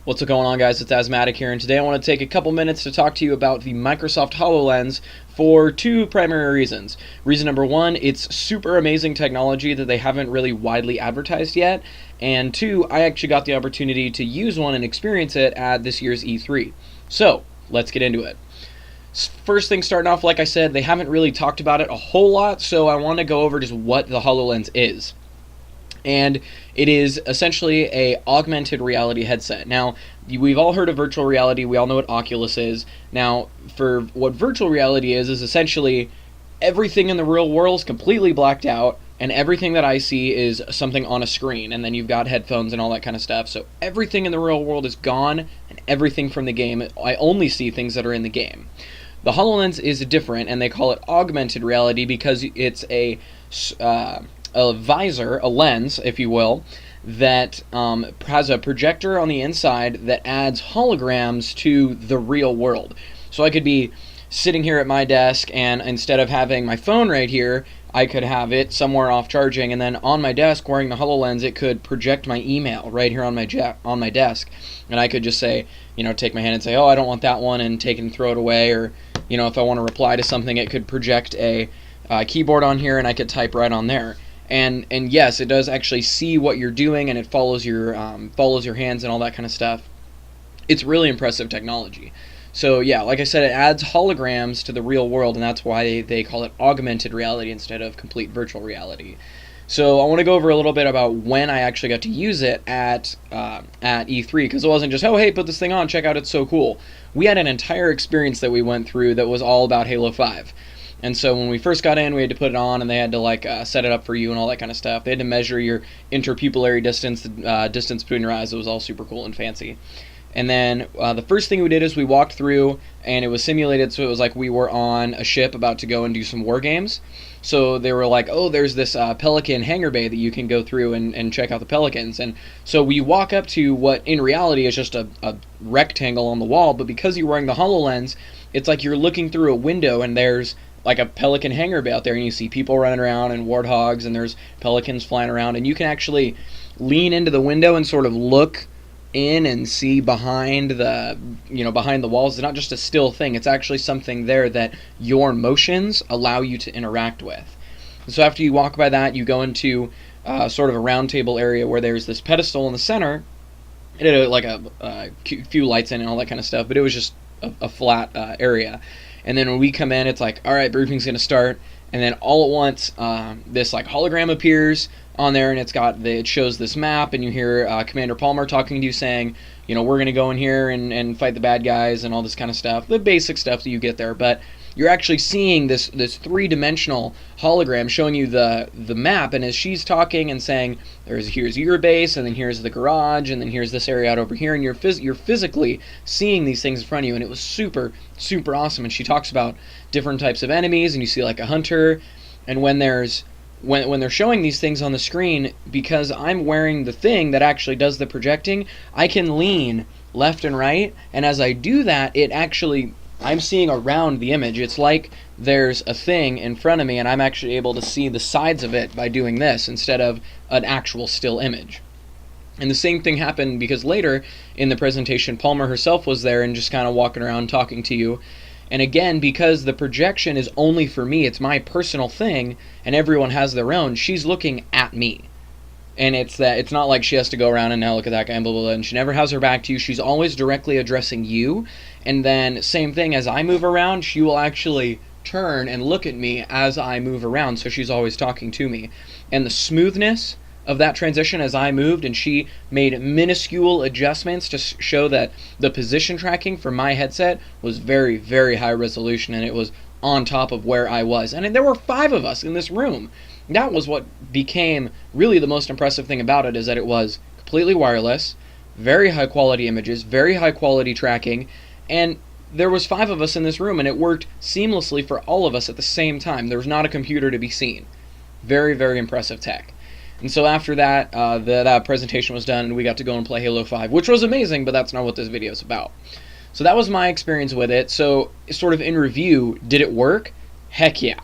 What's going on, guys? It's Asthmatic here, and today I want to take a couple minutes to talk to you about the Microsoft Hololens for two primary reasons. Reason number one, it's super amazing technology that they haven't really widely advertised yet, and two, I actually got the opportunity to use one and experience it at this year's E3. So, let's get into it. First thing starting off, like I said, they haven't really talked about it a whole lot, so I want to go over just what the HoloLens is. And it is essentially a augmented reality headset. Now, we've all heard of virtual reality. We all know what Oculus is. Now, for what virtual reality is essentially everything in the real world is completely blacked out, and everything that I see is something on a screen, and then you've got headphones and all that kind of stuff. So everything in the real world is gone, and everything from the game, I only see things that are in the game. The HoloLens is different, and they call it augmented reality because it's a visor, a lens, if you will, that has a projector on the inside that adds holograms to the real world. So I could be sitting here at my desk, and instead of having my phone right here, I could have it somewhere off charging, and then on my desk, wearing the HoloLens, it could project my email right here on my desk, and I could just say, take my hand and say, oh, I don't want that one, and take it and throw it away, or, if I want to reply to something, it could project a keyboard on here, and I could type right on there. And yes, it does actually see what you're doing, and it follows your hands and all that kind of stuff. It's really impressive technology. So yeah, like I said, it adds holograms to the real world, and that's why they call it augmented reality instead of complete virtual reality. So I want to go over a little bit about when I actually got to use it at E3, because it wasn't just, oh hey, put this thing on, check out, it's so cool. We had an entire experience that we went through that was all about Halo 5. And so when we first got in, we had to put it on, and they had to set it up for you and all that kind of stuff. They had to measure your interpupillary distance, the distance between your eyes. It was all super cool and fancy. And then the first thing we did is we walked through, and it was simulated, so it was like we were on a ship about to go and do some war games. So they were like, oh, there's this pelican hangar bay that you can go through and check out the pelicans. And so we walk up to what in reality is just a rectangle on the wall, but because you're wearing the HoloLens, it's like you're looking through a window, and there's like a pelican hangar bay out there, and you see people running around and warthogs, and there's pelicans flying around, and you can actually lean into the window and sort of look in and see behind the walls. It's not just a still thing, it's actually something there that your motions allow you to interact with. And so after you walk by that, you go into sort of a round table area where there's this pedestal in the center. It had a few lights in and all that kind of stuff, but it was just a flat area. And then when we come in, it's like, all right, briefing's going to start. And then all at once, this hologram appears on there, and it shows this map, and you hear Commander Palmer talking to you saying, we're going to go in here and fight the bad guys and all this kind of stuff. The basic stuff that you get there, but you're actually seeing this three-dimensional hologram showing you the map, and as she's talking and saying, here's your base, and then here's the garage, and then here's this area out over here, and you're physically seeing these things in front of you, and it was super, super awesome. And she talks about different types of enemies, and you see like a hunter, and when they're showing these things on the screen, because I'm wearing the thing that actually does the projecting, I can lean left and right, and as I do that, I'm seeing around the image. It's like there's a thing in front of me, and I'm actually able to see the sides of it by doing this instead of an actual still image. And the same thing happened because later in the presentation, Palmer herself was there and just kind of walking around talking to you. And again, because the projection is only for me, it's my personal thing, and everyone has their own, she's looking at me. And it's not like she has to go around and now look at that guy and blah, blah, blah, and she never has her back to you. She's always directly addressing you. And then same thing, as I move around, she will actually turn and look at me as I move around, so she's always talking to me. And the smoothness of that transition as I moved, and she made minuscule adjustments to show that the position tracking for my headset was very, very high resolution, and it was on top of where I was. And there were 5 of us in this room. That was what became really the most impressive thing about it, is that it was completely wireless, very high quality images, very high quality tracking, and there was 5 of us in this room, and it worked seamlessly for all of us at the same time. There was not a computer to be seen. Very, very impressive tech. And so after that, that presentation was done, and we got to go and play Halo 5, which was amazing, but that's not what this video is about. So that was my experience with it. So sort of in review, did it work? Heck yeah.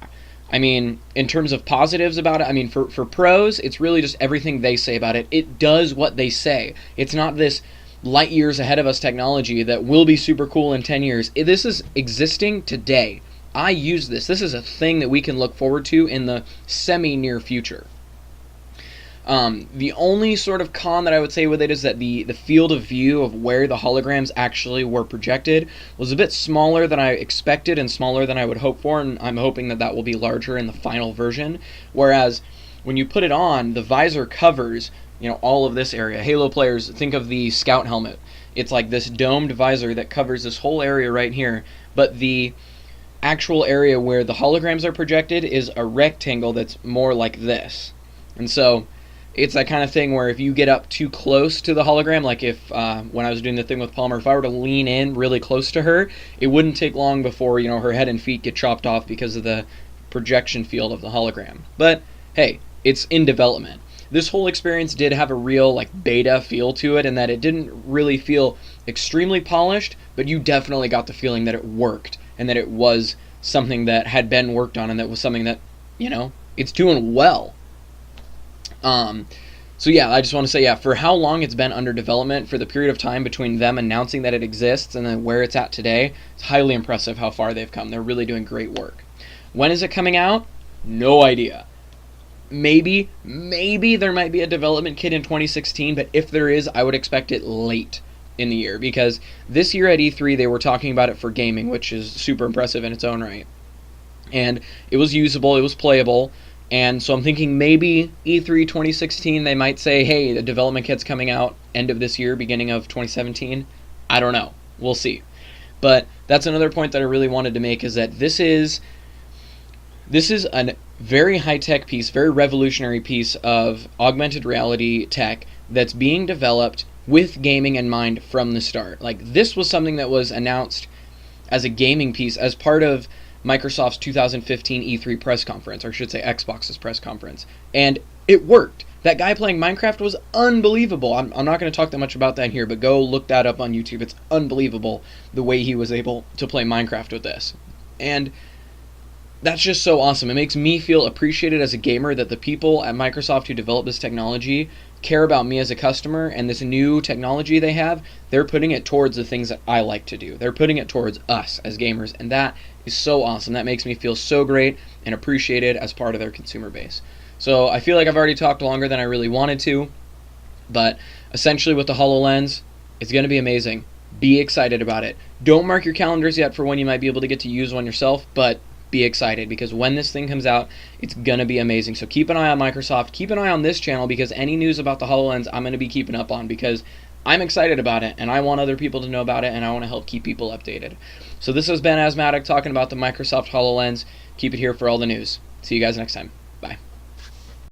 I mean, in terms of positives about it, I mean, for pros, it's really just everything they say about it. It does what they say. It's not this light years ahead of us technology that will be super cool in 10 years. This is existing today. I use this. This is a thing that we can look forward to in the semi-near future. The only sort of con that I would say with it is that the field of view of where the holograms actually were projected was a bit smaller than I expected and smaller than I would hope for, and I'm hoping that that will be larger in the final version. Whereas when you put it on, the visor covers, all of this area. Halo players, think of the Scout helmet. It's like this domed visor that covers this whole area right here, but the actual area where the holograms are projected is a rectangle that's more like this. And so it's that kind of thing where if you get up too close to the hologram, like if when I was doing the thing with Palmer, if I were to lean in really close to her, it wouldn't take long before her head and feet get chopped off because of the projection field of the hologram. But hey, it's in development. This whole experience did have a real beta feel to it, in that it didn't really feel extremely polished, but you definitely got the feeling that it worked and that it was something that had been worked on and that was something that it's doing well. So yeah, I just want to say, for how long it's been under development, for the period of time between them announcing that it exists and then where it's at today, it's highly impressive how far they've come. They're really doing great work. When is it coming out? No idea. Maybe there might be a development kit in 2016, but if there is, I would expect it late in the year, because this year at E3 they were talking about it for gaming, which is super impressive in its own right. And it was usable, it was playable. And so I'm thinking maybe E3 2016 they might say, hey, the development kit's coming out end of this year, beginning of 2017. I don't know. We'll see. But that's another point that I really wanted to make, is that this is a very high-tech piece, very revolutionary piece of augmented reality tech that's being developed with gaming in mind from the start. This was something that was announced as a gaming piece as part of Microsoft's 2015 E3 press conference, or I should say Xbox's press conference, and it worked. That guy playing Minecraft was unbelievable. I'm not going to talk that much about that here, but go look that up on YouTube. It's unbelievable the way he was able to play Minecraft with this. And that's just so awesome. It makes me feel appreciated as a gamer that the people at Microsoft who developed this technology care about me as a customer, and this new technology they have, they're putting it towards the things that I like to do. They're putting it towards us as gamers, and that is so awesome. That makes me feel so great and appreciated as part of their consumer base. So I feel like I've already talked longer than I really wanted to, but essentially with the HoloLens, it's going to be amazing. Be excited about it. Don't mark your calendars yet for when you might be able to get to use one yourself, but be excited, because when this thing comes out, it's going to be amazing. So keep an eye on Microsoft. Keep an eye on this channel, because any news about the HoloLens I'm going to be keeping up on, because I'm excited about it, and I want other people to know about it, and I want to help keep people updated. So this has been Asthmatic talking about the Microsoft HoloLens. Keep it here for all the news. See you guys next time. Bye.